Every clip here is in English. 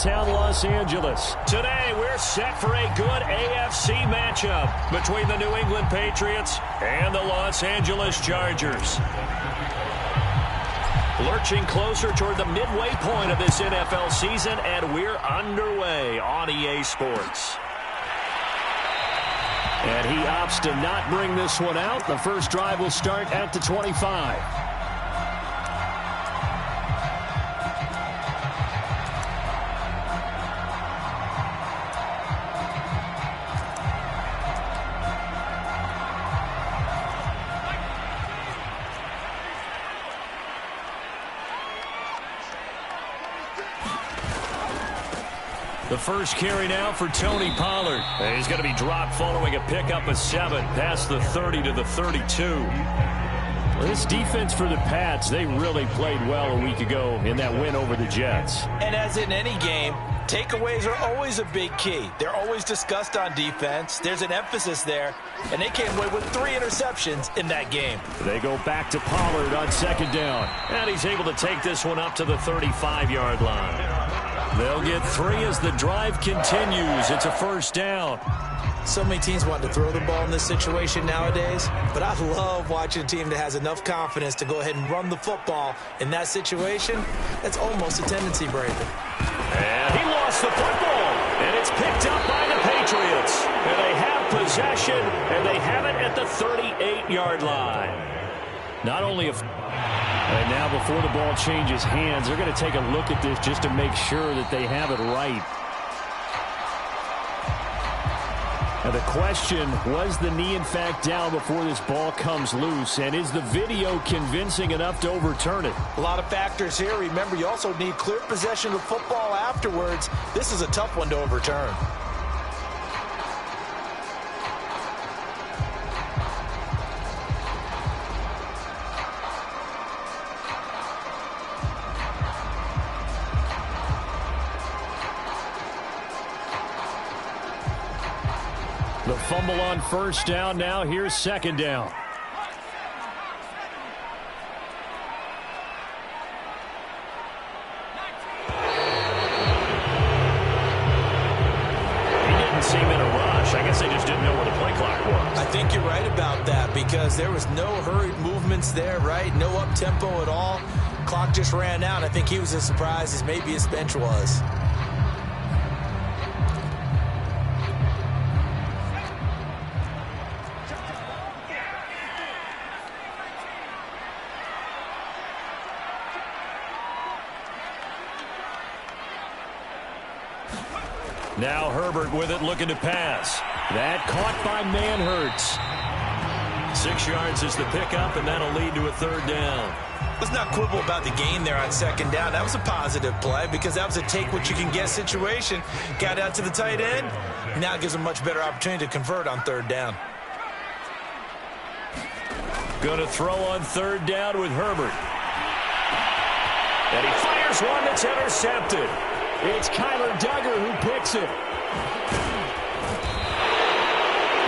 downtown Los Angeles. Today, we're set for a good AFC matchup between the New England Patriots and the Los Angeles Chargers. Lurching closer toward the midway point of this NFL season, and we're underway on EA Sports. And he opts to not bring this one out. The first drive will start at the 25. The first carry now for Tony Pollard. And he's going to be dropped following a pickup of 7 past the 30 to the 32. Well, this defense for the Pats, they really played well a week ago in that win over the Jets. And as in any game, takeaways are always a big key. They're always discussed on defense. There's an emphasis there, and they came away with 3 interceptions in that game. They go back to Pollard on second down, and he's able to take this one up to the 35-yard line. They'll get 3 as the drive continues. It's a first down. So many teams want to throw the ball in this situation nowadays, but I love watching a team that has enough confidence to go ahead and run the football in that situation. That's almost a tendency breaker. And he lost the football, and it's picked up by the Patriots. And they have possession, and they have it at the 38-yard line. Not only a... And now before the ball changes hands, they're going to take a look at this just to make sure that they have it right. Now the question, was the knee in fact down before this ball comes loose? And is the video convincing enough to overturn it? A lot of factors here. Remember, you also need clear possession of football afterwards. This is a tough one to overturn. The fumble on first down. Now here's second down. He didn't seem in a rush. I guess they just didn't know where the play clock was. I think you're right about that because there was no hurried movements there, right? No up-tempo at all. Clock just ran out. I think he was as surprised as maybe his bench was. Now Herbert with it, looking to pass. That caught by Manhurts. 6 yards is the pickup, and that'll lead to a third down. Let's not quibble about the gain there on second down. That was a positive play because that was a take-what-you-can-get situation. Got out to the tight end. Now it gives them a much better opportunity to convert on third down. Going to throw on third down with Herbert. And he fires one that's intercepted. It's Kyler Duggar who picks it.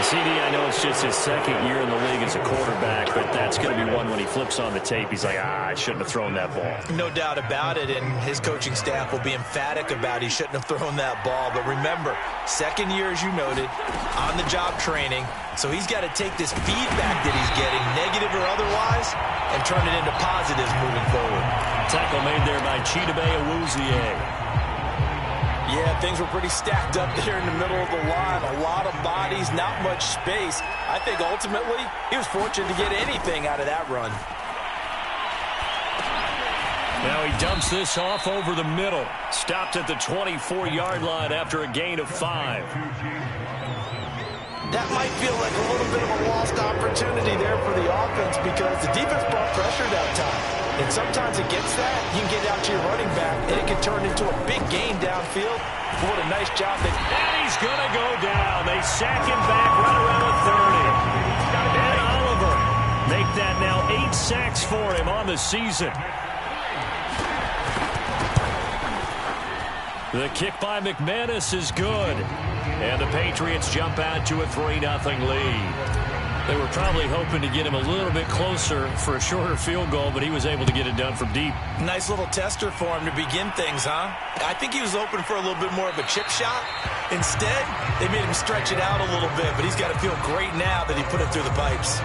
CD, I know it's just his second year in the league as a quarterback, but that's going to be one when he flips on the tape. He's like, I shouldn't have thrown that ball. No doubt about it, and his coaching staff will be emphatic about he shouldn't have thrown that ball. But remember, second year, as you noted, on-the-job training, so he's got to take this feedback that he's getting, negative or otherwise, and turn it into positives moving forward. Tackle made there by Chidobe Awuzie. Yeah, things were pretty stacked up there in the middle of the line. A lot of bodies, not much space. I think ultimately he was fortunate to get anything out of that run. Now he dumps this off over the middle. Stopped at the 24-yard line after a gain of 5. That might feel like a little bit of a lost opportunity there for the offense because the defense brought pressure that time. And sometimes against that, you can get out to your running back, and it can turn into a big gain downfield. What a nice job. And he's going to go down. They sack him back right around the 30. And Oliver make that now 8 sacks for him on the season. The kick by McManus is good. And the Patriots jump out to a 3-0 lead. They were probably hoping to get him a little bit closer for a shorter field goal, but he was able to get it done from deep. Nice little tester for him to begin things, huh? I think he was open for a little bit more of a chip shot. Instead, they made him stretch it out a little bit, but he's got to feel great now that he put it through the pipes.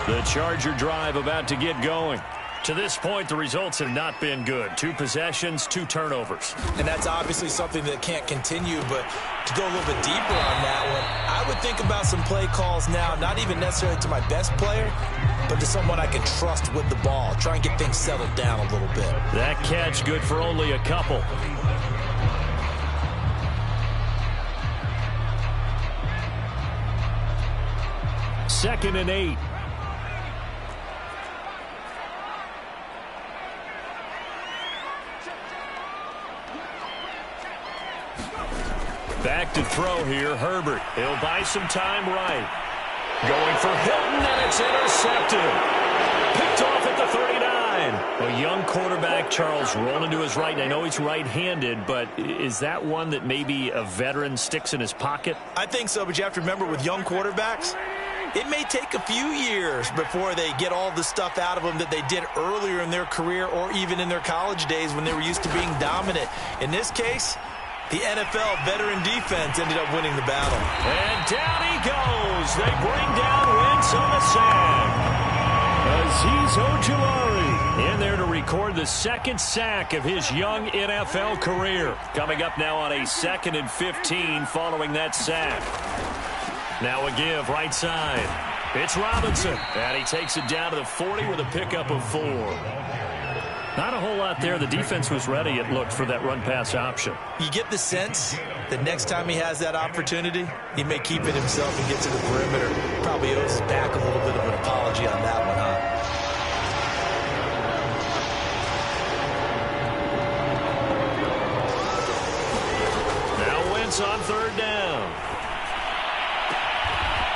The Charger drive about to get going. To this point, the results have not been good. 2 possessions, 2 turnovers. And that's obviously something that can't continue, but to go a little bit deeper on that one, I would think about some play calls now, not even necessarily to my best player, but to someone I can trust with the ball. Try and get things settled down a little bit. That catch good for only a couple. Second and 8. Back to throw here, Herbert. He'll buy some time right. Going for Hilton, and it's intercepted. Picked off at the 39. A young quarterback, Charles, rolling to his right. I know he's right-handed, but is that one that maybe a veteran sticks in his pocket? I think so, but you have to remember with young quarterbacks, it may take a few years before they get all the stuff out of them that they did earlier in their career or even in their college days when they were used to being dominant. In this case, the NFL veteran defense ended up winning the battle. And down he goes. They bring down Wentz on the sack. Azeez Ojulari in there to record the second sack of his young NFL career. Coming up now on a 2nd and 15 following that sack. Now a give right side. It's Robinson. And he takes it down to the 40 with a pickup of 4. Not a whole lot there. The defense was ready, it looked, for that run-pass option. You get the sense that next time he has that opportunity, he may keep it himself and get to the perimeter. Probably owes his back a little bit of an apology on that one, huh? Now Wentz on 3rd down.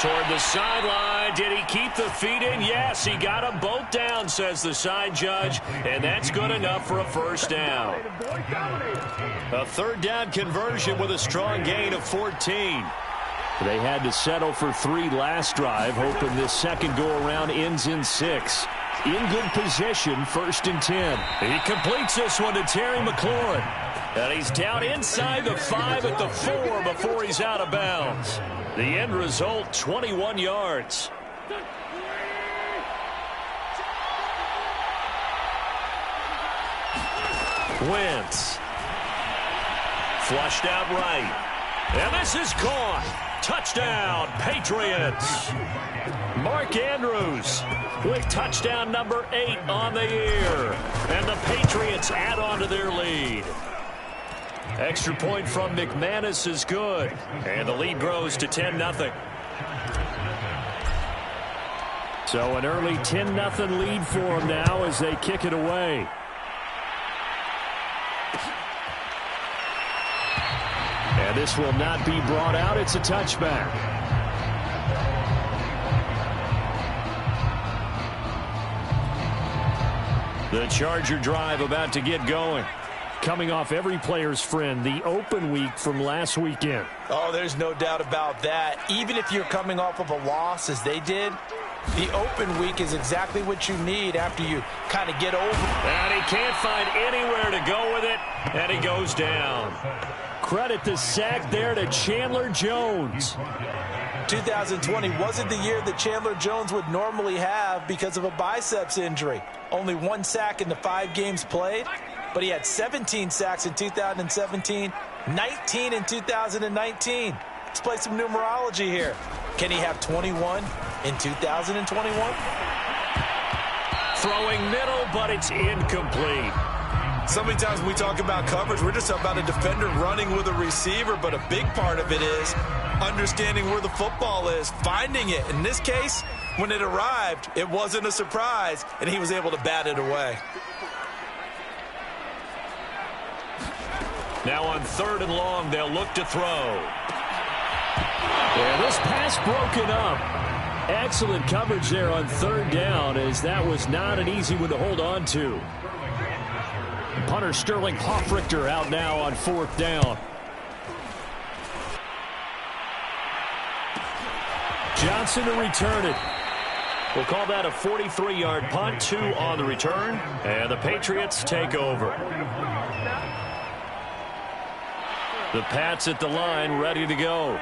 Toward the sideline. Did he keep the feet in? Yes, he got them both down, says the side judge, and that's good enough for a 1st down. A 3rd down conversion with a strong gain of 14. They had to settle for 3 last drive, hoping this second go-around ends in 6. In good position, 1st and 10. He completes this one to Terry McLaurin. And he's down inside the 5 at the 4 before he's out of bounds. The end result, 21 yards. Wentz. Flushed out right. And this is caught. Touchdown, Patriots. Mark Andrews with touchdown number 8 on the year. And the Patriots add on to their lead. Extra point from McManus is good. And the lead grows to 10-0. So an early 10-0 lead for them now as they kick it away. And this will not be brought out. It's a touchback. The Charger drive about to get going. Coming off every player's friend, the open week from last weekend. Oh, there's no doubt about that. Even if you're coming off of a loss as they did, the open week is exactly what you need after you kind of get over. And he can't find anywhere to go with it, and he goes down. Credit the sack there to Chandler Jones. 2020 wasn't the year that Chandler Jones would normally have because of a biceps injury. Only 1 sack in the 5 games played. But he had 17 sacks in 2017, 19 in 2019. Let's play some numerology here. Can he have 21 in 2021? Throwing middle, but it's incomplete. So many times when we talk about coverage, we're just talking about a defender running with a receiver, but a big part of it is understanding where the football is, finding it. In this case, when it arrived, it wasn't a surprise, and he was able to bat it away. Now on 3rd and long, they'll look to throw. Yeah, this pass broken up. Excellent coverage there on 3rd down, as that was not an easy one to hold on to. punter Sterling Hoffrichter out now on 4th down. Johnson to return it. We'll call that a 43-yard punt, 2 on the return, and the Patriots take over. The Pats at the line, ready to go.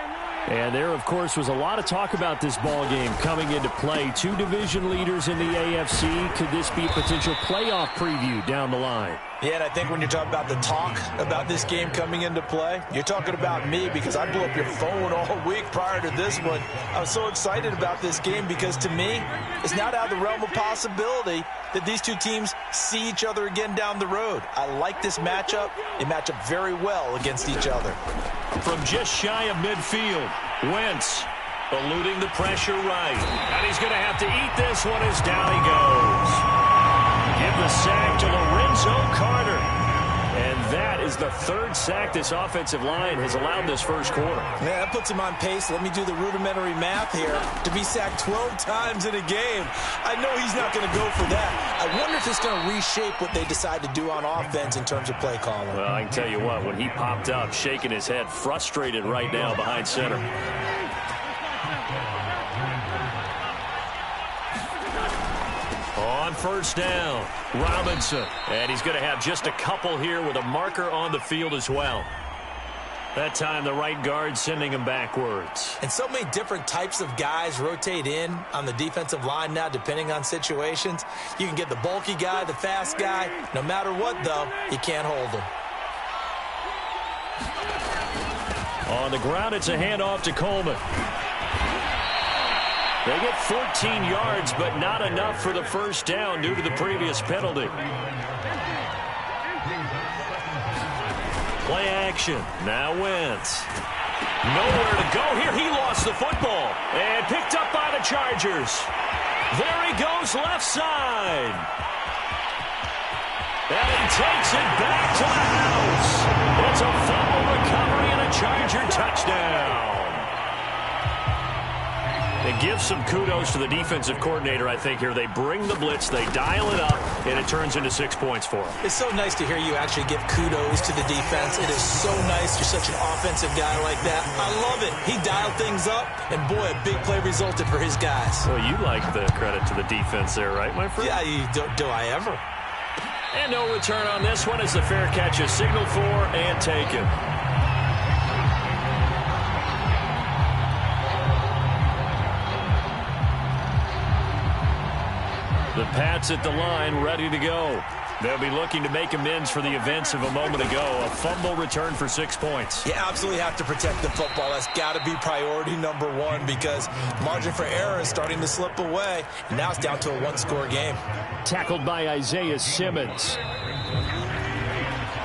And there, of course, was a lot of talk about this ball game coming into play. 2 division leaders in the AFC. Could this be a potential playoff preview down the line? Yeah, and I think when you're talking about the talk about this game coming into play, you're talking about me because I blew up your phone all week prior to this one. I was so excited about this game because, to me, it's not out of the realm of possibility that these two teams see each other again down the road. I like this matchup. They match up very well against each other. From just shy of midfield, Wentz eluding the pressure right. And he's going to have to eat this one as down he goes. Give the sack to Lorenzo Carter. And that is the 3rd sack this offensive line has allowed this first quarter. Yeah, that puts him on pace. Let me do the rudimentary math here. To be sacked 12 times in a game, I know he's not going to go for that. I wonder if it's going to reshape what they decide to do on offense in terms of play calling. Well, I can tell you what, when he popped up, shaking his head, frustrated right now behind center. On 1st down, Robinson. And he's going to have just a couple here with a marker on the field as well. That time, the right guard sending him backwards. And so many different types of guys rotate in on the defensive line now, depending on situations. You can get the bulky guy, the fast guy. No matter what, though, you can't hold him. On the ground, it's a handoff to Coleman. They get 14 yards, but not enough for the first down due to the previous penalty. Play action. Now Wentz. Nowhere to go here. He lost the football and picked up by the Chargers. There he goes left side. And he takes it back to the house. It's a fumble recovery and a Charger touchdown. It gives some kudos to the defensive coordinator, I think, here. They bring the blitz, they dial it up, and it turns into 6 points for them. It's so nice to hear you actually give kudos to the defense. It is so nice. You're such an offensive guy like that. I love it. He dialed things up, and boy, a big play resulted for his guys. Well, you like the credit to the defense there, right, my friend? Yeah, do I ever? And no return on this one as the fair catch is signaled for and taken. The Pats at the line, ready to go. They'll be looking to make amends for the events of a moment ago. A fumble return for 6 points. You absolutely have to protect the football. That's got to be priority number 1 because margin for error is starting to slip away. And now it's down to a 1-score game. Tackled by Isaiah Simmons.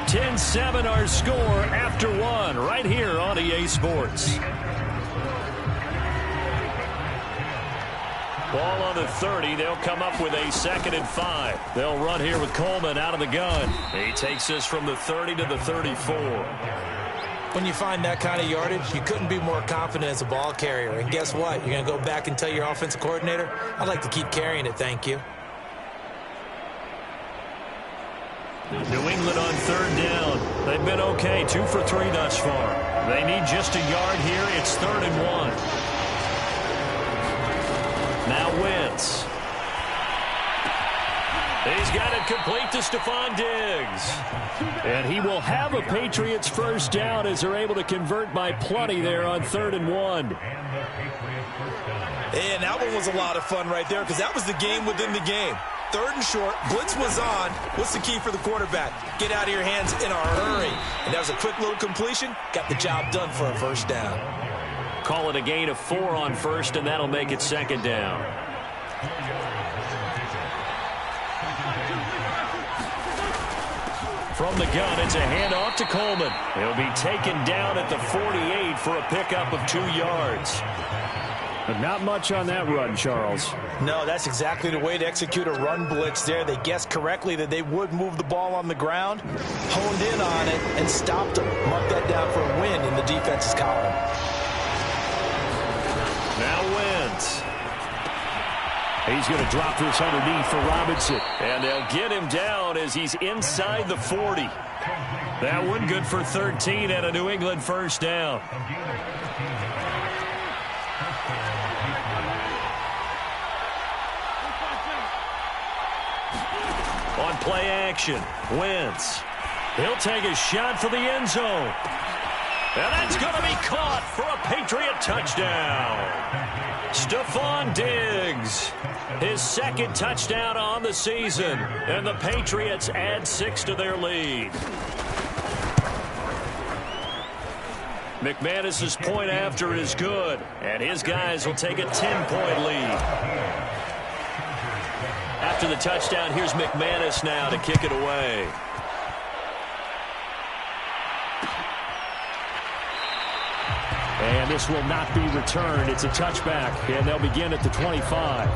10-7 our score after 1 right here on EA Sports. Ball on the 30. They'll come up with a 2nd and 5. They'll run here with Coleman out of the gun. He takes this from the 30 to the 34. When you find that kind of yardage, you couldn't be more confident as a ball carrier. And guess what? You're going to go back and tell your offensive coordinator, I'd like to keep carrying it, thank you. New England on 3rd down. They've been okay, 2 for 3 thus far. They need just a yard here. It's 3rd and 1. Now Wentz. He's got it complete to Stephon Diggs. And he will have a Patriots first down as they're able to convert by plenty there on 3rd and 1. And that one was a lot of fun right there because that was the game within the game. 3rd and short, blitz was on. What's the key for the quarterback? Get out of your hands in a hurry. And that was a quick little completion. Got the job done for a first down. Call it a gain of 4 on 1st, and that'll make it 2nd down. From the gun, it's a handoff to Coleman. He'll be taken down at the 48 for a pickup of 2 yards. But not much on that run, Charles. No, that's exactly the way to execute a run blitz there. They guessed correctly that they would move the ball on the ground, honed in on it, and stopped them. Mark that down for a win in the defense's column. Now Wentz. He's going to drop this underneath for Robinson. And they'll get him down as he's inside the 40. That one good for 13 and a New England first down. On play action, Wentz. He'll take a shot for the end zone. And that's going to be caught for a Patriot touchdown. Stephon Diggs, his second touchdown on the season. And the Patriots add 6 to their lead. McManus's point after is good. And his guys will take a 10-point lead. After the touchdown, here's McManus now to kick it away. And this will not be returned. It's a touchback, and they'll begin at the 25.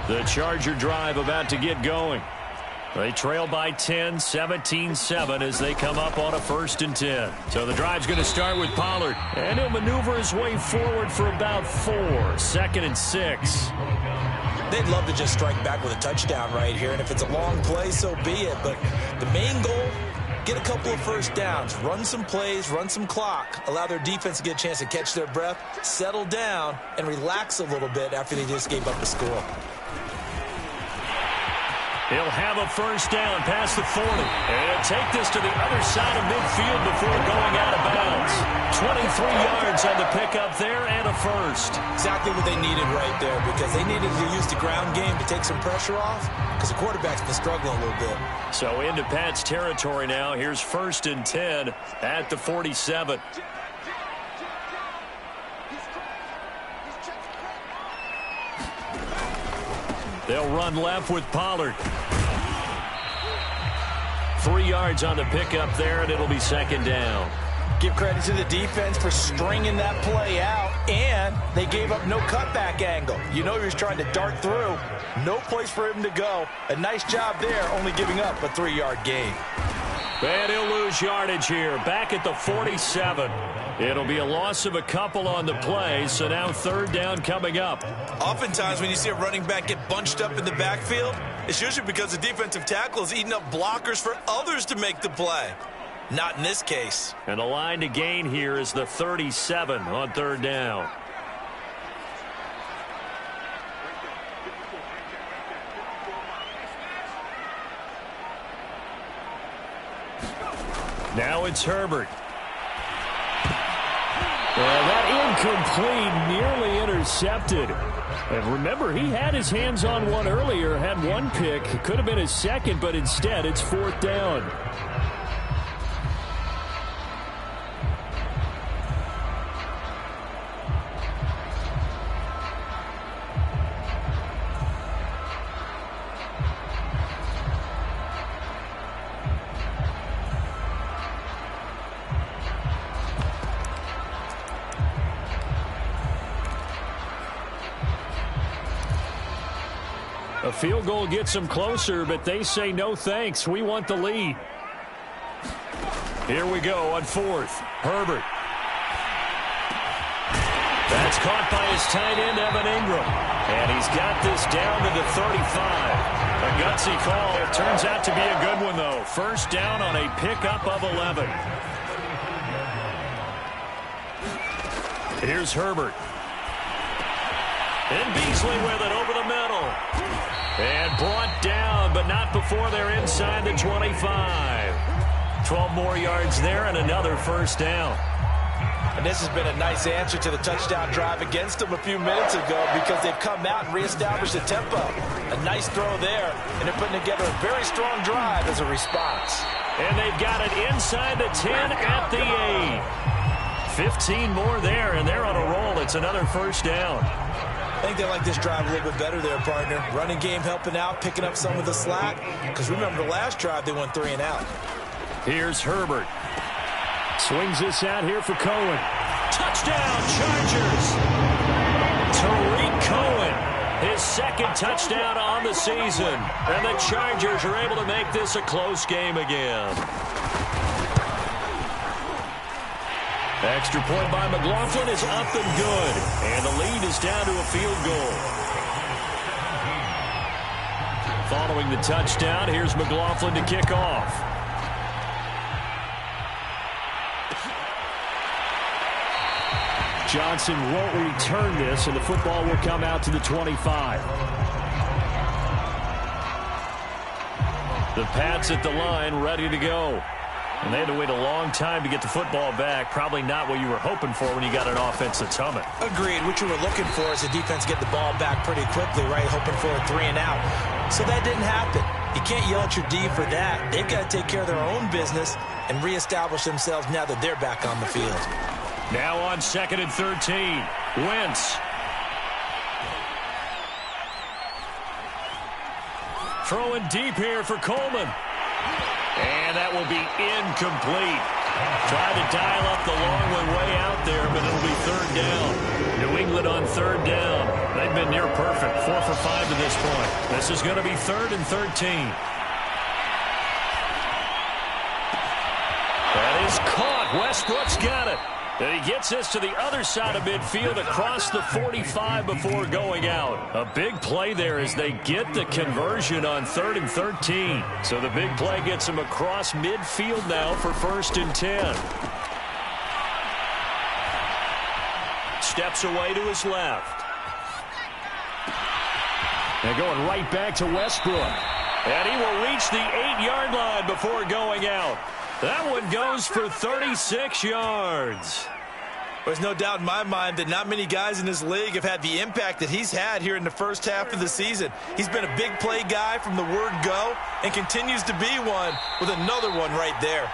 The Charger drive about to get going. They trail by 10, 17-7 as they come up on a 1st and 10. So the drive's going to start with Pollard. And he'll maneuver his way forward for about 4, 2nd and 6. They'd love to just strike back with a touchdown right here. And if it's a long play, so be it. But the main goal, get a couple of first downs. Run some plays, run some clock. Allow their defense to get a chance to catch their breath, settle down, and relax a little bit after they just gave up the score. He'll have a first down past the 40. And he'll take this to the other side of midfield before going out of bounds. 23 yards on the pickup there and a first. Exactly what they needed right there, because they needed to use the ground game to take some pressure off, because the quarterback's been struggling a little bit. So into Pat's territory now. Here's 1st and 10 at the 47. They'll run left with Pollard. 3 yards on the pickup there, and it'll be 2nd down. Give credit to the defense for stringing that play out, and they gave up no cutback angle. You know he was trying to dart through. No place for him to go. A nice job there, only giving up a 3-yard gain. And he'll lose yardage here, back at the 47. It'll be a loss of a couple on the play, so now 3rd down coming up. Oftentimes when you see a running back get bunched up in the backfield, it's usually because the defensive tackle is eating up blockers for others to make the play. Not in this case. And the line to gain here is the 37 on 3rd down. Now it's Herbert. Well, that incomplete, nearly intercepted. And remember, he had his hands on one earlier, had one pick. It could have been his second, but instead it's 4th down. A field goal gets them closer, but they say no thanks. We want the lead. Here we go on 4th. Herbert. That's caught by his tight end, Evan Ingram. And he's got this down to the 35. A gutsy call. Turns out to be a good one, though. 1st down on a pickup of 11. Here's Herbert. And Beasley with it over the middle. And brought down, but not before they're inside the 25. 12 more yards there and another 1st down. And this has been a nice answer to the touchdown drive against them a few minutes ago, because they've come out and reestablished the tempo. A nice throw there, and they're putting together a very strong drive as a response. And they've got it inside the 10 at the 8. 15 more there, and they're on a roll. It's another 1st down. I think they like this drive a little bit better there, partner. Running game helping out, picking up some of the slack. Because remember, the last drive, they went 3 and out. Here's Herbert. Swings this out here for Cohen. Touchdown, Chargers. Tariq Cohen, his 2nd touchdown on the season. And the Chargers are able to make this a close game again. Extra point by McLaughlin is up and good. And the lead is down to a field goal. Following the touchdown, here's McLaughlin to kick off. Johnson won't return this, and the football will come out to the 25. The Pats at the line, ready to go. And they had to wait a long time to get the football back. Probably not what you were hoping for when you got an offense that's humming. Agreed. What you were looking for is the defense get the ball back pretty quickly, right? Hoping for a 3 and out. So that didn't happen. You can't yell at your D for that. They've got to take care of their own business and reestablish themselves now that they're back on the field. Now on 2nd and 13. Wentz. Throwing deep here for Coleman. And that will be incomplete. Tried to dial up the long way out there, but it'll be 3rd down. New England on 3rd down. They've been near perfect, 4 for 5 to this point. This is going to be 3rd and 13. That is caught. Westbrook's got it. And he gets this to the other side of midfield across the 45 before going out. A big play there as they get the conversion on 3rd and 13. So the big play gets him across midfield now for 1st and 10. Steps away to his left. And going right back to Westbrook. And he will reach the 8-yard line before going out. That one goes for 36 yards. There's no doubt in my mind that not many guys in this league have had the impact that he's had here in the first half of the season. He's been a big play guy from the word go and continues to be one with another one right there.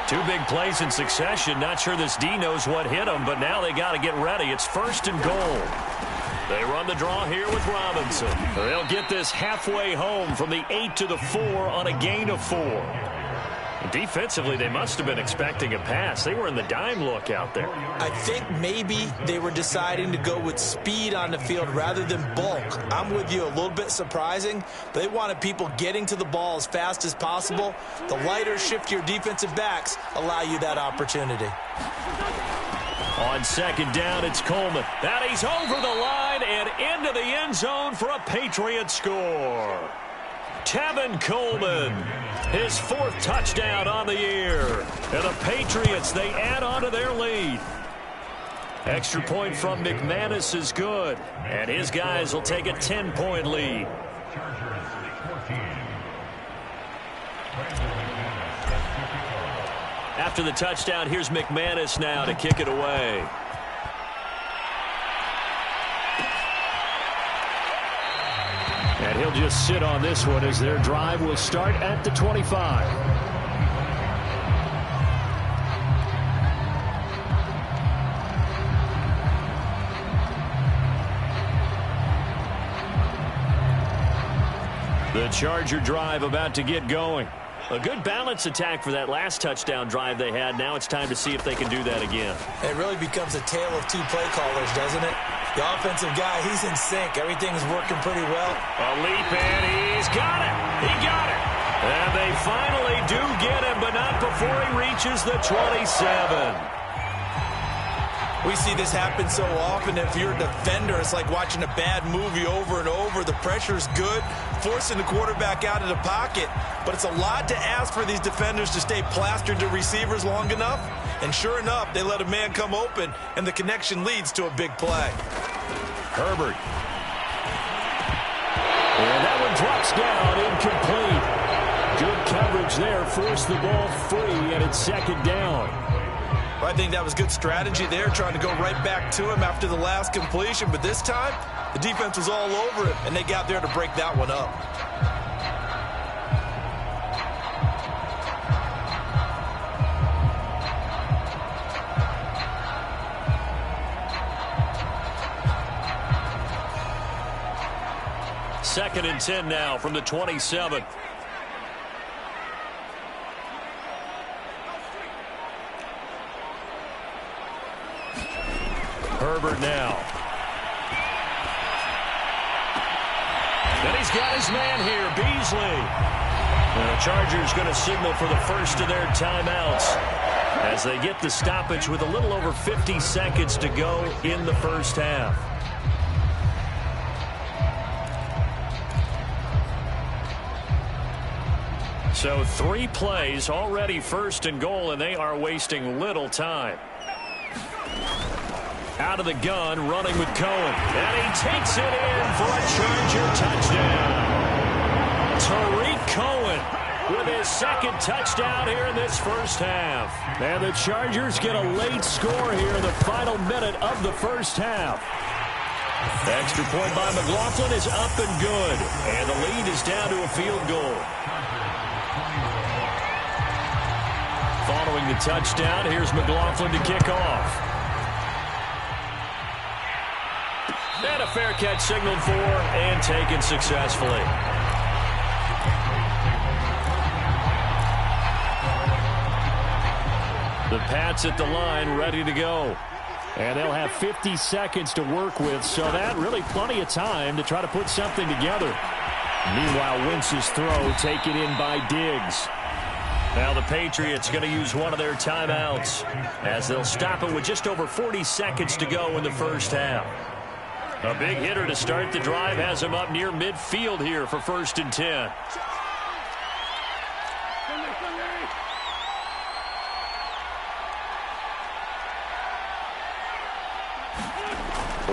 Two big plays in succession. Not sure this D knows what hit him, but now they got to get ready. It's 1st and goal. They run the draw here with Robinson. They'll get this halfway home from the 8 to the 4 on a gain of 4. And defensively, they must have been expecting a pass. They were in the dime look out there. I think maybe they were deciding to go with speed on the field rather than bulk. I'm with you, a little bit surprising. They wanted people getting to the ball as fast as possible. The lighter, shiftier defensive backs allow you that opportunity. On 2nd down, it's Coleman. And he's over the line and into the end zone for a Patriot score. Tevin Coleman, his 4th touchdown on the year. And the Patriots, they add on to their lead. Extra point from McManus is good. And his guys will take a 10-point lead. After the touchdown, here's McManus now to kick it away. And he'll just sit on this one as their drive will start at the 25. The Charger drive about to get going. A good balance attack for that last touchdown drive they had. Now it's time to see if they can do that again. It really becomes a tale of 2 play callers, doesn't it? The offensive guy, he's in sync. Everything's working pretty well. A leap, and he's got it. He got it. And they finally do get him, but not before he reaches the 27. We see this happen so often. If you're a defender, it's like watching a bad movie over and over. The pressure's good, forcing the quarterback out of the pocket. But it's a lot to ask for these defenders to stay plastered to receivers long enough. And sure enough, they let a man come open, and the connection leads to a big play. Herbert. And that one drops down, incomplete. Good coverage there, forced the ball free, and it's 2nd down. I think that was good strategy there, trying to go right back to him after the last completion. But this time, the defense was all over it, and they got there to break that one up. Second and 10 now from the 27. Herbert now. And he's got his man here, Beasley. The Chargers going to signal for the first of their timeouts as they get the stoppage with a little over 50 seconds to go in the first half. So 3 plays, already first and goal, and they are wasting little time. Out of the gun, running with Cohen. And he takes it in for a Charger touchdown. Tariq Cohen with his second touchdown here in this first half. And the Chargers get a late score here in the final minute of the first half. The extra point by McLaughlin is up and good. And the lead is down to a field goal. Following the touchdown, here's McLaughlin to kick off. And a fair catch signaled for and taken successfully. The Pats at the line ready to go. And they'll have 50 seconds to work with, so that really plenty of time to try to put something together. Meanwhile, Wentz's throw taken in by Diggs. Now the Patriots going to use one of their timeouts as they'll stop it with just over 40 seconds to go in the first half. A big hitter to start the drive has him up near midfield here for 1st and 10.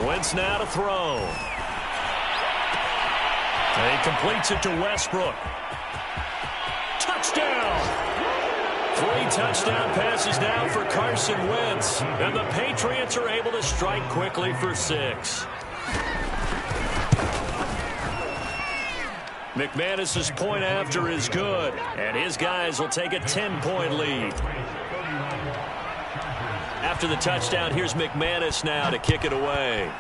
Wentz now to throw. And he completes it to Westbrook. Touchdown! 3 touchdown passes now for Carson Wentz. And the Patriots are able to strike quickly for 6. McManus's point after is good. And his guys will take a 10-point lead. After the touchdown, here's McManus now to kick it away.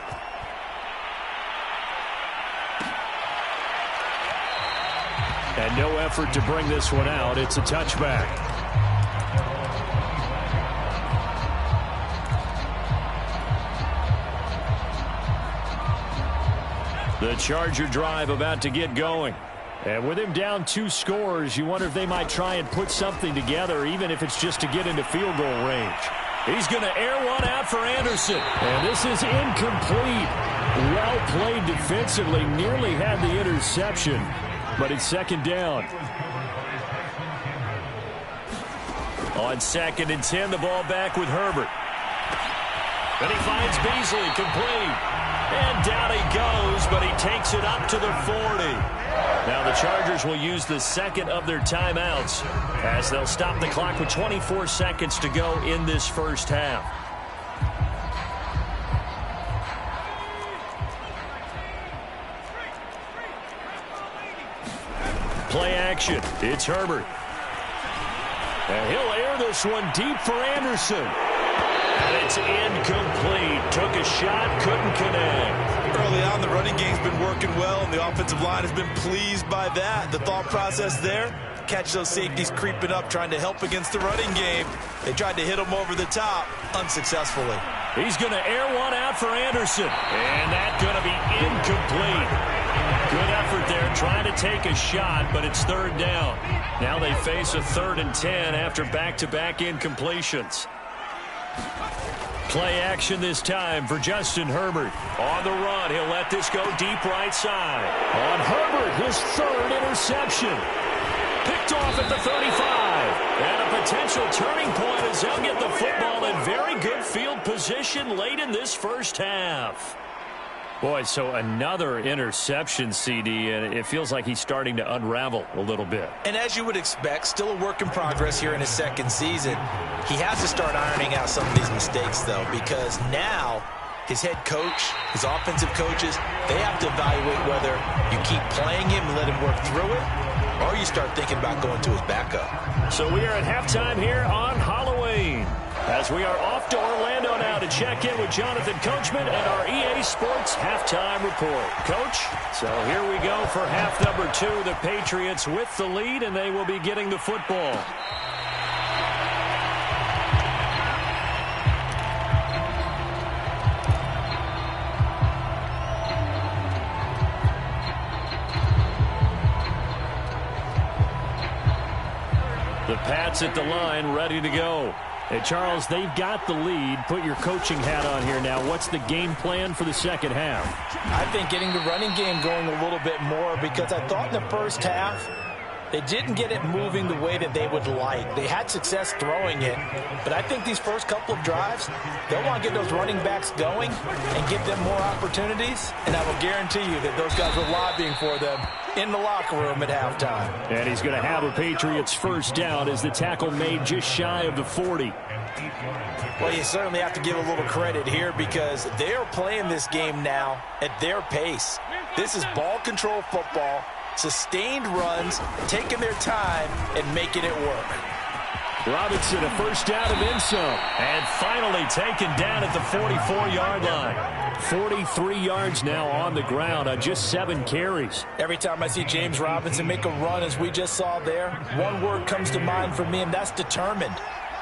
And no effort to bring this one out. It's a touchback. The Charger drive about to get going. And with him down 2 scores, you wonder if they might try and put something together, even if it's just to get into field goal range. He's going to air one out for Anderson. And this is incomplete. Well played defensively. Nearly had the interception. But it's 2nd down. On 2nd and 10, the ball back with Herbert. Then he finds Beasley, complete. And down he goes, but he takes it up to the 40. Now the Chargers will use the 2nd of their timeouts as they'll stop the clock with 24 seconds to go in this first half. Play action. It's Herbert. And he'll air this one deep for Anderson. And it's incomplete. Took a shot, couldn't connect. Early on, the running game's been working well, and the offensive line has been pleased by that. The thought process there, catch those safeties creeping up, trying to help against the running game. They tried to hit him over the top, unsuccessfully. He's going to air one out for Anderson. And that's going to be incomplete. Good effort there, trying to take a shot, but it's 3rd down. Now they face a 3rd and 10 after back-to-back incompletions. Play action this time for Justin Herbert. On the run, he'll let this go deep right side. On Herbert, his 3rd interception. Picked off at the 35. And a potential turning point as they'll get the football in very good field position late in this first half. Boy, so another interception, CD, and it feels like he's starting to unravel a little bit. And as you would expect, still a work in progress here in his 2nd season. He has to start ironing out some of these mistakes, though, because now his head coach, his offensive coaches, they have to evaluate whether you keep playing him and let him work through it, or you start thinking about going to his backup. So we are at halftime here on Halloween, as we are off to Orlando now to check in with Jonathan Coachman and our EA Sports Halftime Report. Coach, so here we go for half number 2. The Patriots with the lead, and they will be getting the football. The Pats at the line, ready to go. Hey, Charles, they've got the lead. Put your coaching hat on here now. What's the game plan for the second half? I think getting the running game going a little bit more, because I thought in the first half they didn't get it moving the way that they would like. They had success throwing it, but I think these first couple of drives, they'll want to get those running backs going and give them more opportunities, and I will guarantee you that those guys were lobbying for them in the locker room at halftime. And he's going to have a Patriots first down as the tackle made just shy of the 40. Well, you certainly have to give a little credit here, because they are playing this game now at their pace. This is ball control football, sustained runs, taking their time and making it work. Robinson, a first down and then some. And finally taken down at the 44-yard line. 43 yards now on the ground on just 7 carries. Every time I see James Robinson make a run, as we just saw there, one word comes to mind for me, and that's determined.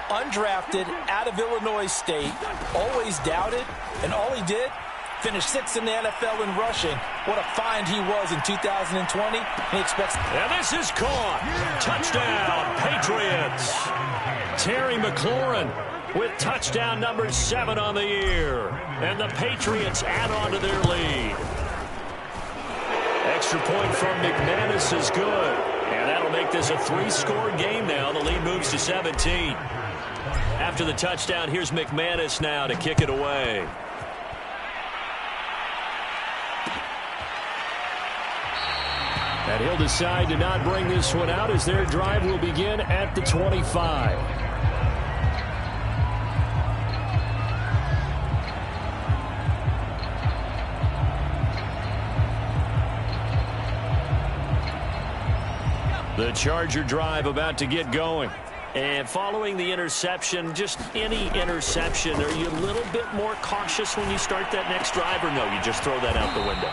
Undrafted, out of Illinois State, always doubted, and all he did, finished 6th in the NFL in rushing. What a find he was in 2020. He expects. And this is caught. Touchdown, Patriots. Terry McLaurin with touchdown number 7 on the year. And the Patriots add on to their lead. Extra point from McManus is good. And that'll make this a 3-score game now. The lead moves to 17. After the touchdown, here's McManus now to kick it away. And he'll decide to not bring this one out as their drive will begin at the 25. The Charger drive about to get going. And following the interception, just any interception, are you a little bit more cautious when you start that next drive, or no, you just throw that out the window?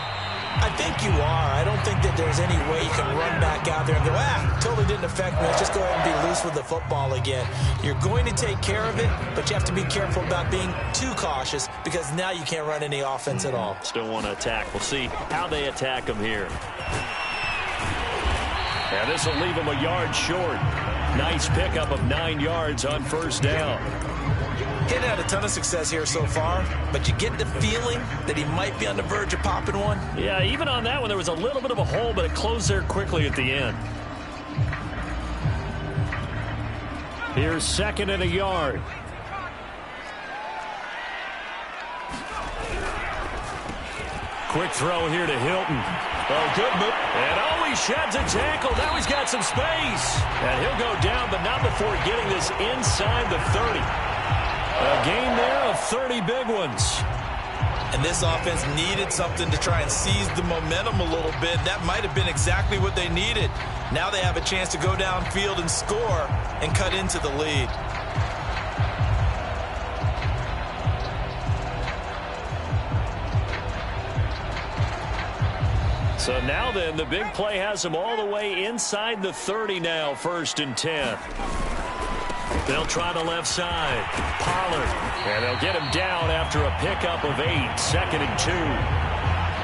I think you are. I don't think that there's any way you can run back out there and go, totally didn't affect me. Let's just go ahead and be loose with the football again. You're going to take care of it, but you have to be careful about being too cautious, because now you can't run any offense at all. Still want to attack. We'll see how they attack them here. And this will leave them a yard short. Nice pickup of 9 yards on first down. He had a ton of success here so far, but you get the feeling that he might be on the verge of popping one. Yeah, even on that one, there was a little bit of a hole, but it closed there quickly at the end. Here's 2nd and a yard. Quick throw here to Hilton. Oh, good move. And he sheds a tackle. Now he's got some space. And he'll go down, but not before getting this inside the 30. A gain there of 30 big ones. And this offense needed something to try and seize the momentum a little bit. That might have been exactly what they needed. Now they have a chance to go downfield and score and cut into the lead. So now then, the big play has them all the way inside the 30 now, 1st and 10. They'll try the left side. Pollard. And they'll get him down after a pickup of 8, 2nd and 2.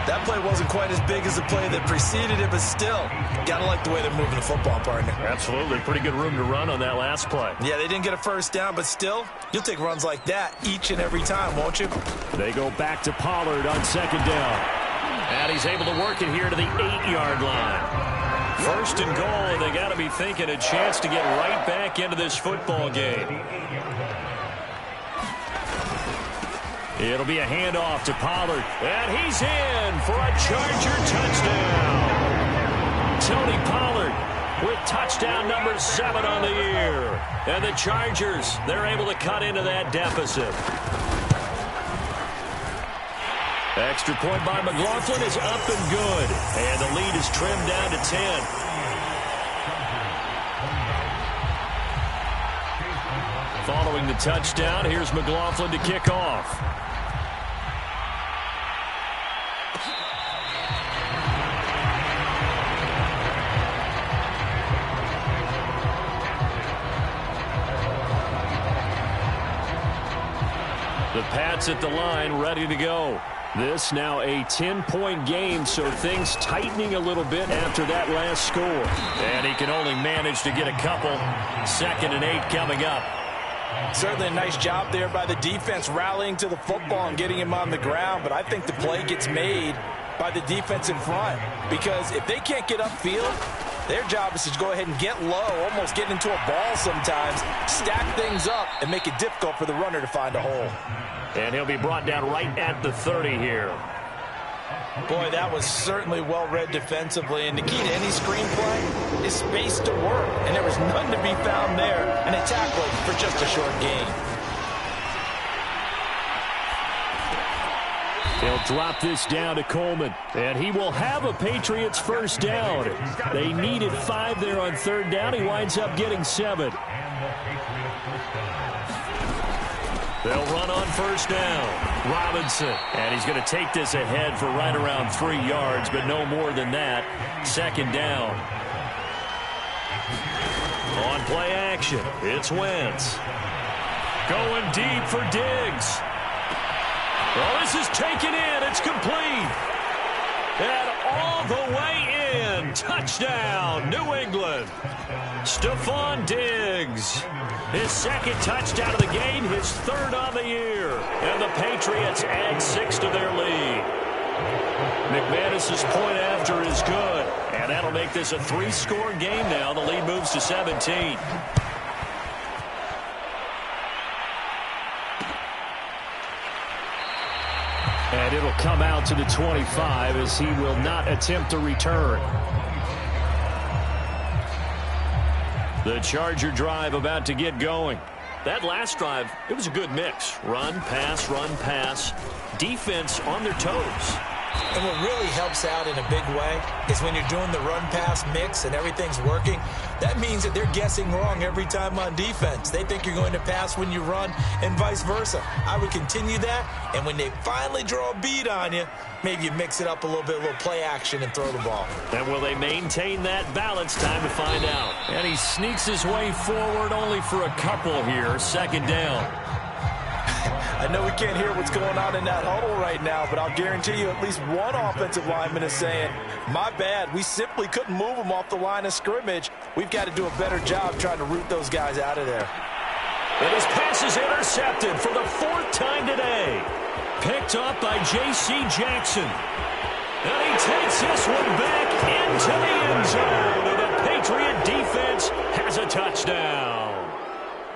That play wasn't quite as big as the play that preceded it, but still, gotta like the way they're moving the football, partner. Absolutely. Pretty good room to run on that last play. Yeah, they didn't get a first down, but still, you'll take runs like that each and every time, won't you? They go back to Pollard on 2nd down. And he's able to work it here to the 8-yard line. 1st and goal, they got to be thinking a chance to get right back into this football game. It'll be a handoff to Pollard. And he's in for a Charger touchdown. Tony Pollard with touchdown number 7 on the year. And the Chargers, they're able to cut into that deficit. Extra point by McLaughlin is up and good. And the lead is trimmed down to 10. Following the touchdown, here's McLaughlin to kick off. The Pats at the line, ready to go. This now a 10-point game, so things tightening a little bit after that last score. And he can only manage to get a couple. 2nd and 8 coming up. Certainly a nice job there by the defense rallying to the football and getting him on the ground, but I think the play gets made by the defense in front, because if they can't get upfield, their job is to go ahead and get low, almost get into a ball sometimes, stack things up, and make it difficult for the runner to find a hole. And he'll be brought down right at the 30 here. Boy, that was certainly well-read defensively, and the key to any screenplay is space to work, and there was none to be found there, and a tackle for just a short gain. They'll drop this down to Coleman, and he will have a Patriots first down. They needed 5 there on 3rd down. He winds up getting 7. They'll run on 1st down. Robinson, and he's going to take this ahead for right around 3 yards, but no more than that. 2nd down. On play action, it's Wentz. Going deep for Diggs. Well, this is taken in. It's complete. And all the way in. Touchdown, New England. Stephon Diggs. His 2nd touchdown of the game, his 3rd on the year. And the Patriots add 6 to their lead. McManus's point after is good. And that'll make this a 3-score game now. The lead moves to 17. And it'll come out to the 25 as he will not attempt to return. The Charger drive about to get going. That last drive, it was a good mix. Run, pass, defense on their toes. And what really helps out in a big way is when you're doing the run-pass mix and everything's working, that means that they're guessing wrong every time on defense. They think you're going to pass when you run and vice versa. I would continue that, and when they finally draw a bead on you, maybe you mix it up a little bit, a little play action, and throw the ball. And will they maintain that balance? Time to find out. And he sneaks his way forward only for a couple here. 2nd down. I know we can't hear what's going on in that huddle right now, but I'll guarantee you at least one offensive lineman is saying, my bad, we simply couldn't move them off the line of scrimmage. We've got to do a better job trying to root those guys out of there. And his pass is intercepted for the 4th time today. Picked up by J.C. Jackson. And he takes this one back into the end zone. And the Patriot defense has a touchdown.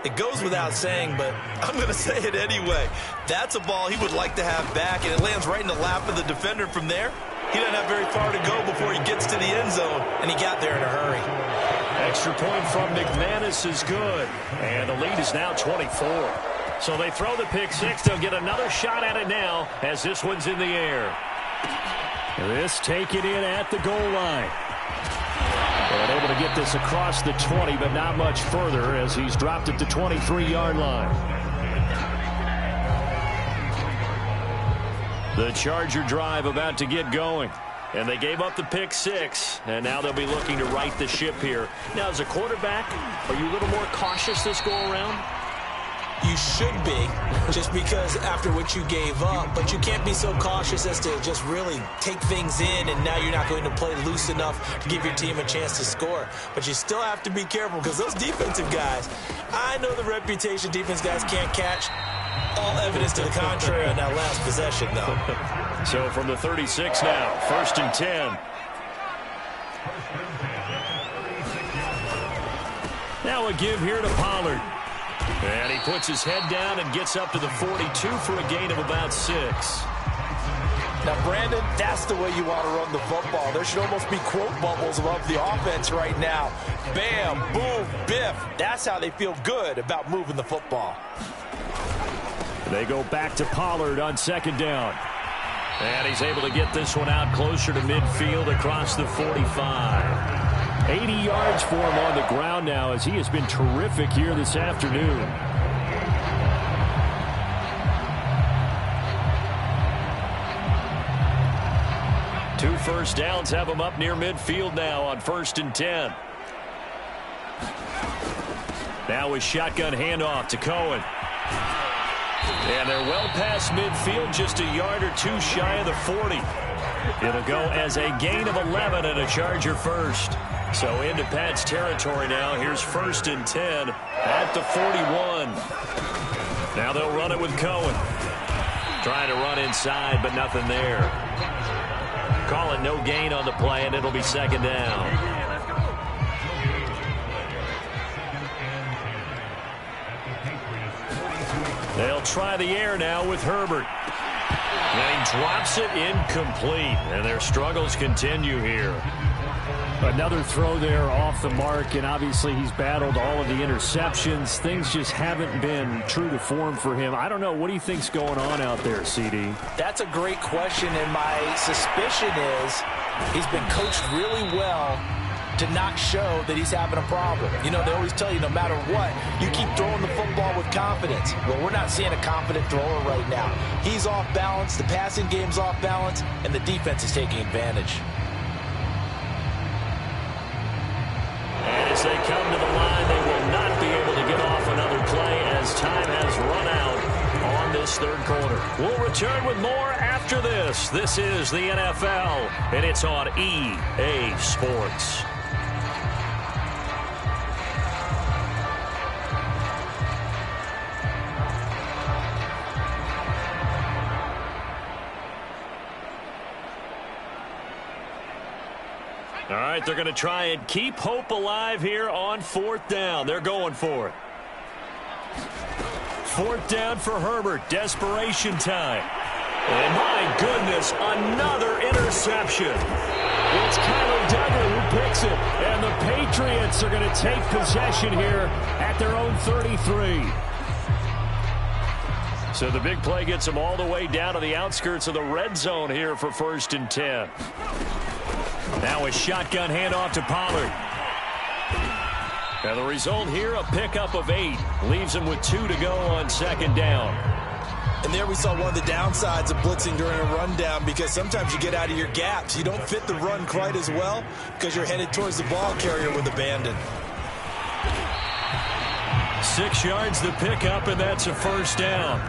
It goes without saying, but I'm going to say it anyway. That's a ball he would like to have back, and it lands right in the lap of the defender from there. He doesn't have very far to go before he gets to the end zone, and he got there in a hurry. Extra point from McManus is good, and the lead is now 24. So they throw the pick 6. They'll get another shot at it now as this one's in the air. This taken in at the goal line. And able to get this across the 20, but not much further as he's dropped at the 23-yard line. The Charger drive about to get going. And they gave up the pick 6, and now they'll be looking to right the ship here. Now, as a quarterback, are you a little more cautious this go-around? You should be, just because after what you gave up, but you can't be so cautious as to just really take things in, and now you're not going to play loose enough to give your team a chance to score. But you still have to be careful, because those defensive guys, I know the reputation defense guys can't catch. All evidence to the contrary on that last possession, though. So from the 36 now, 1st and 10. Now a give here to Pollard. And he puts his head down and gets up to the 42 for a gain of about 6. Now, Brandon, that's the way you want to run the football. There should almost be quote bubbles above the offense right now. Bam, boom, biff. That's how they feel good about moving the football. They go back to Pollard on 2nd down. And he's able to get this one out closer to midfield across the 45. 80 yards for him on the ground now as he has been terrific here this afternoon. Two first downs have him up near midfield now on 1st and 10. Now with shotgun handoff to Cohen. And they're well past midfield, just a yard or two shy of the 40. It'll go as a gain of 11 and a Charger first. So into Pat's territory now. Here's 1st and 10 at the 41. Now they'll run it with Cohen. Trying to run inside, but nothing there. Call it no gain on the play, and it'll be 2nd down. They'll try the air now with Herbert. And he drops it incomplete, and their struggles continue here. Another throw there off the mark, and obviously he's battled all of the interceptions. Things just haven't been true to form for him. I don't know. What do you think's going on out there, CD? That's a great question, and my suspicion is he's been coached really well to not show that he's having a problem. You know, they always tell you no matter what, you keep throwing the football with confidence. Well, we're not seeing a confident thrower right now. He's off balance, the passing game's off balance, and the defense is taking advantage. And as they come to the line, they will not be able to get off another play as time has run out on this 3rd quarter. We'll return with more after this. This is the NFL, and it's on EA Sports. All right, they're going to try and keep hope alive here on 4th down. They're going for it. 4th down for Herbert. Desperation time. And my goodness, another interception. It's Kyler Duggar who picks it. And the Patriots are going to take possession here at their own 33. So the big play gets them all the way down to the outskirts of the red zone here for 1st and 10. Now a shotgun handoff to Pollard. And the result here, a pickup of 8. Leaves him with 2 to go on 2nd down. And there we saw one of the downsides of blitzing during a rundown, because sometimes you get out of your gaps. You don't fit the run quite as well because you're headed towards the ball carrier with abandon. 6 yards the pickup, and that's a 1st down.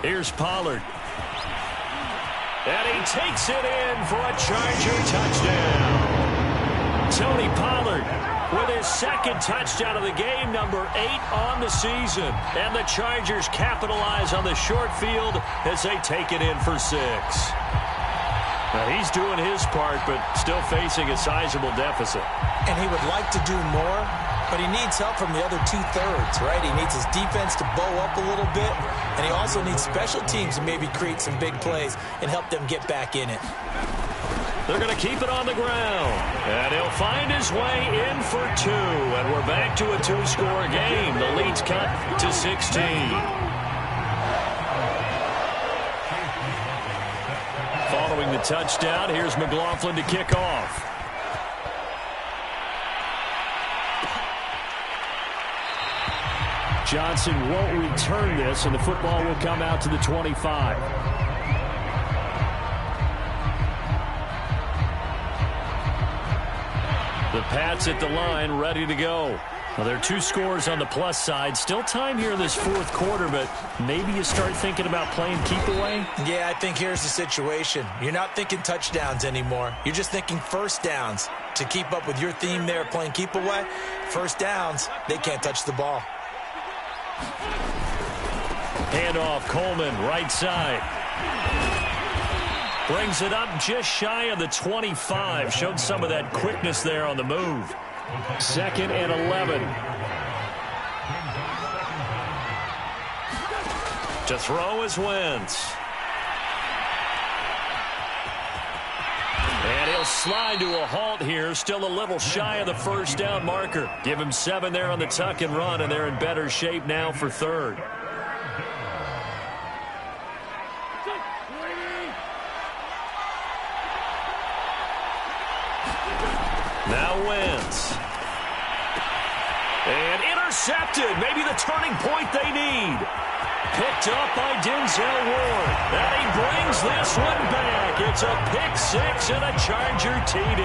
Here's Pollard. And he takes it in for a Charger touchdown. Tony Pollard with his 2nd touchdown of the game, number 8 on the season. And the Chargers capitalize on the short field as they take it in for 6. Now he's doing his part, but still facing a sizable deficit. And he would like to do more, but he needs help from the other 2/3, right? He needs his defense to bow up a little bit, and he also needs special teams to maybe create some big plays and help them get back in it. They're going to keep it on the ground, and he'll find his way in for 2, and we're back to a 2-score game. The lead's cut to 16. Following the touchdown, here's McLaughlin to kick off. Johnson won't return this, and the football will come out to the 25. The Pats at the line, ready to go. Well, there are 2 scores on the plus side. Still time here in this 4th quarter, but maybe you start thinking about playing keep away? Yeah, I think here's the situation. You're not thinking touchdowns anymore. You're just thinking 1st downs. To keep up with your theme there, playing keep away, 1st downs, they can't touch the ball. Handoff, Coleman, right side. Brings it up just shy of the 25. Showed some of that quickness there on the move. 2nd and 11. To throw is Wentz. And he'll slide to a halt here. Still a little shy of the 1st down marker. Give him 7 there on the tuck and run, and they're in better shape now for 3rd. Now Wentz. And intercepted. Maybe the turning point they need. Picked up by Denzel Ward. And he brings this one back. It's a pick six and a Charger TD.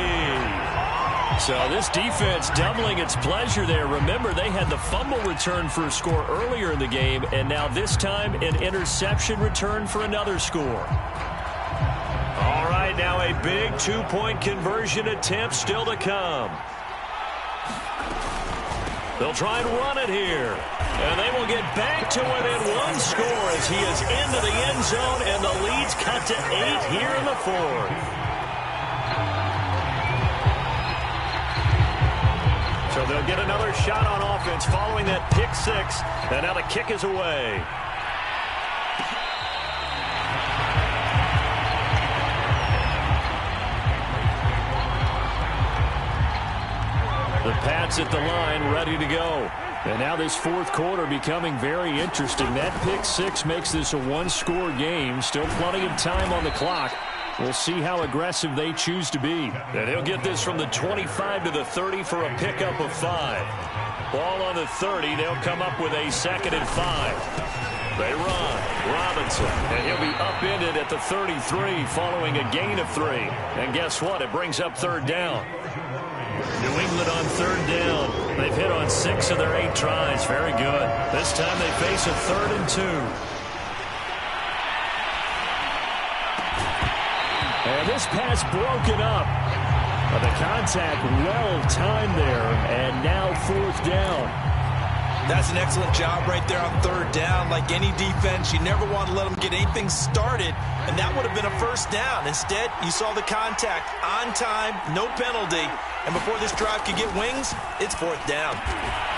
So this defense doubling its pleasure there. Remember, they had the fumble return for a score earlier in the game, and now this time an interception return for another score. All right, now a big two-point conversion attempt still to come. They'll try and run it here. And they will get back to within one score as he is into the end zone, and the lead's cut to 8 here in the fourth. So they'll get another shot on offense following that pick six, and now the kick is away. The Pats at the line, ready to go. And now this fourth quarter becoming very interesting. That pick six makes this a one-score game. Still plenty of time on the clock. We'll see how aggressive they choose to be. And he'll get this from the 25 to the 30 for a pickup of 5. Ball on the 30. They'll come up with a 2nd and 5. They run. Robinson. And he'll be upended at the 33 following a gain of 3. And guess what? It brings up 3rd down. New England on 3rd down. They've hit on 6 of their 8 tries. Very good. This time they face a 3rd and 2. And this pass broken up. But the contact well timed there. And now 4th down. That's an excellent job right there on 3rd down. Like any defense, you never want to let them get anything started, and that would have been a 1st down. Instead, you saw the contact on time, no penalty, and before this drive could get wings, it's 4th down.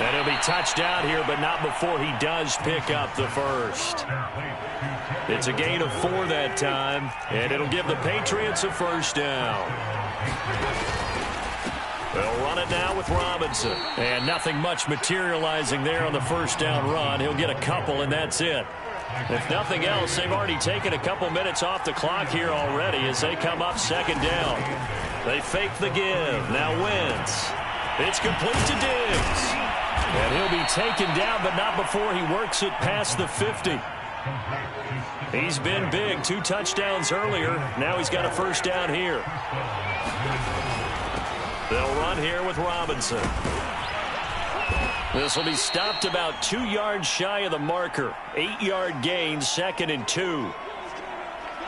And he'll be touched out here, but not before he does pick up the 1st. It's a gain of 4 that time, and it'll give the Patriots a 1st down. They'll run it now with Robinson. And nothing much materializing there on the 1st down run. He'll get a couple, and that's it. If nothing else, they've already taken a couple minutes off the clock here already as they come up 2nd down. They fake the give. Now Wentz. It's complete to Diggs. And he'll be taken down, but not before he works it past the 50. He's been big. 2 touchdowns earlier. Now he's got a 1st down here. They'll run here with Robinson. This will be stopped about 2 yards shy of the marker. 8-yard gain, 2nd and 2.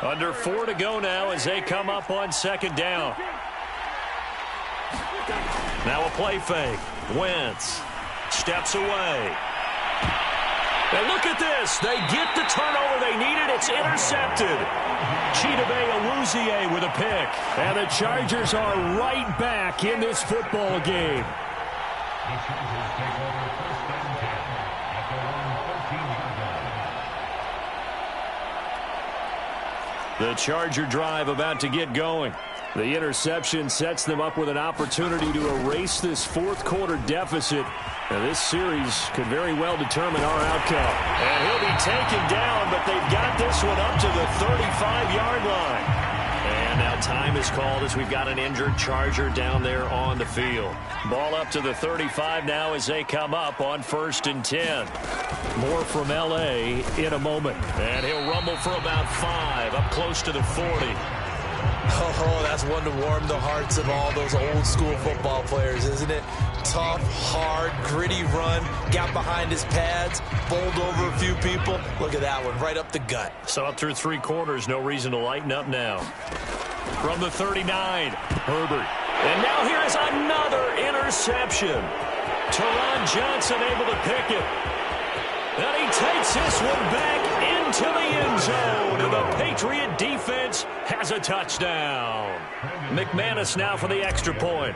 Under 4 to go now as they come up on 2nd down. Now a play fake. Wentz steps away. And look at this. They get the turnover they needed. It's intercepted. Chidobe Awuzie with a pick. And the Chargers are right back in this football game. The Charger drive about to get going. The interception sets them up with an opportunity to erase this fourth quarter deficit. Now, this series could very well determine our outcome. And he'll be taken down, but they've got this one up to the 35-yard line. And now time is called as we've got an injured Charger down there on the field. Ball up to the 35 now as they come up on 1st and 10. More from L.A. in a moment. And he'll rumble for about 5, up close to the 40. Oh, that's one to warm the hearts of all those old school football players, isn't it? Tough, hard, gritty run, got behind his pads, bowled over a few people. Look at that one, right up the gut. So up through 3 quarters, no reason to lighten up now. From the 39, Herbert. And now here is another interception. Teron Johnson able to pick it. And he takes this one back into the end zone. And the Patriot defense has a touchdown. McManus now for the extra point.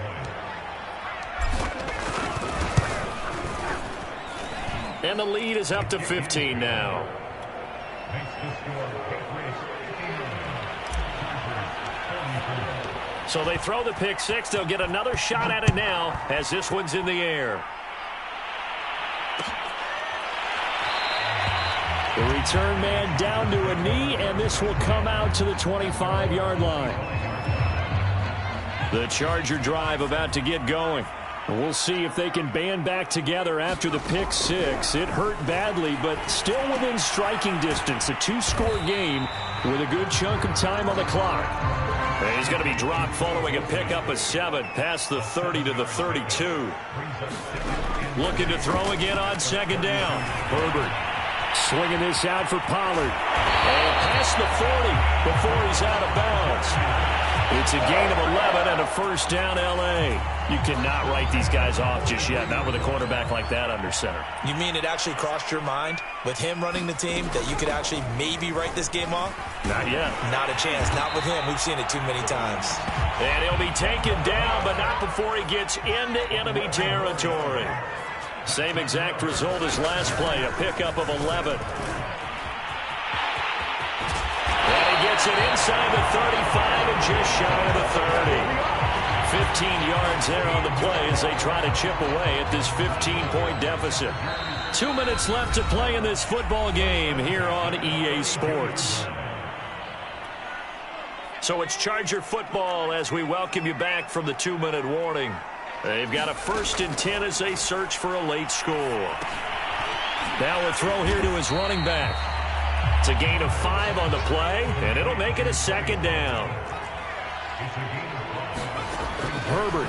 And the lead is up to 15 now. So they throw the pick 6. They'll get another shot at it now as this one's in the air. The return man down to a knee, and this will come out to the 25-yard line. The Charger drive about to get going. We'll see if they can band back together after the pick six. It hurt badly, but still within striking distance. A two-score game with a good chunk of time on the clock. And he's going to be dropped following a pickup of 7 past the 30 to the 32. Looking to throw again on second down. Herbert swinging this out for Pollard. And past the 40 before he's out of bounds. It's a gain of 11 and a first down, L.A. You cannot write these guys off just yet, not with a quarterback like that under center. You mean it actually crossed your mind with him running the team that you could actually maybe write this game off? Not yet. Not a chance. Not with him. We've seen it too many times. And he'll be taken down, but not before he gets into enemy territory. Same exact result as last play, a pickup of 11. Gets it inside the 35 and just shy of the 30. 15 yards there on the play as they try to chip away at this 15-point deficit. 2 minutes left to play in this football game here on EA Sports. So it's Charger football as we welcome you back from the 2-minute warning. They've got a 1st and 10 as they search for a late score. Now a throw here to his running back. It's a gain of 5 on the play, and it'll make it a second down. Herbert.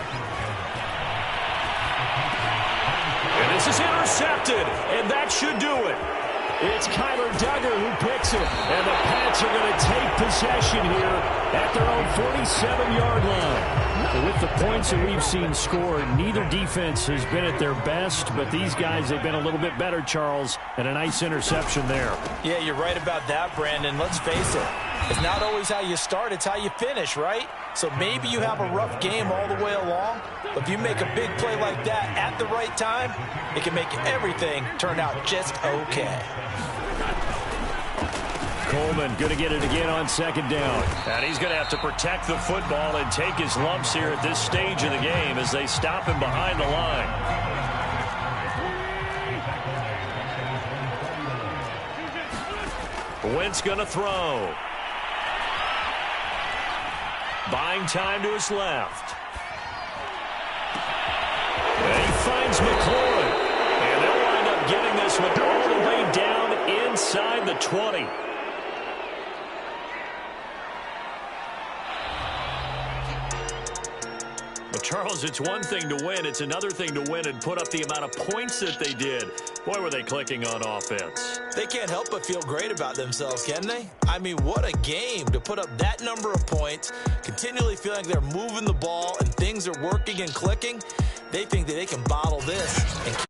And this is intercepted, and that should do it. It's Kyler Duggar who picks it, and the Pats are going to take possession here at their own 47-yard line. With the points that we've seen scored, neither defense has been at their best, but these guys, they've been a little bit better, Charles, and a nice interception there. Yeah, you're right about that, Brandon. Let's face it. It's not always how you start, it's how you finish, right? So maybe you have a rough game all the way along, but if you make a big play like that at the right time, it can make everything turn out just okay. Coleman going to get it again on second down. And he's going to have to protect the football and take his lumps here at this stage of the game as they stop him behind the line. Wentz going to throw. Buying time to his left. And he finds McLaurin. And they'll wind up getting this one all the way down inside the 20. Well, Charles, it's one thing to win. It's another thing to win and put up the amount of points that they did. Boy, were they clicking on offense. They can't help but feel great about themselves, can they? I mean, what a game to put up that number of points, continually feeling like they're moving the ball and things are working and clicking. They think that they can bottle this and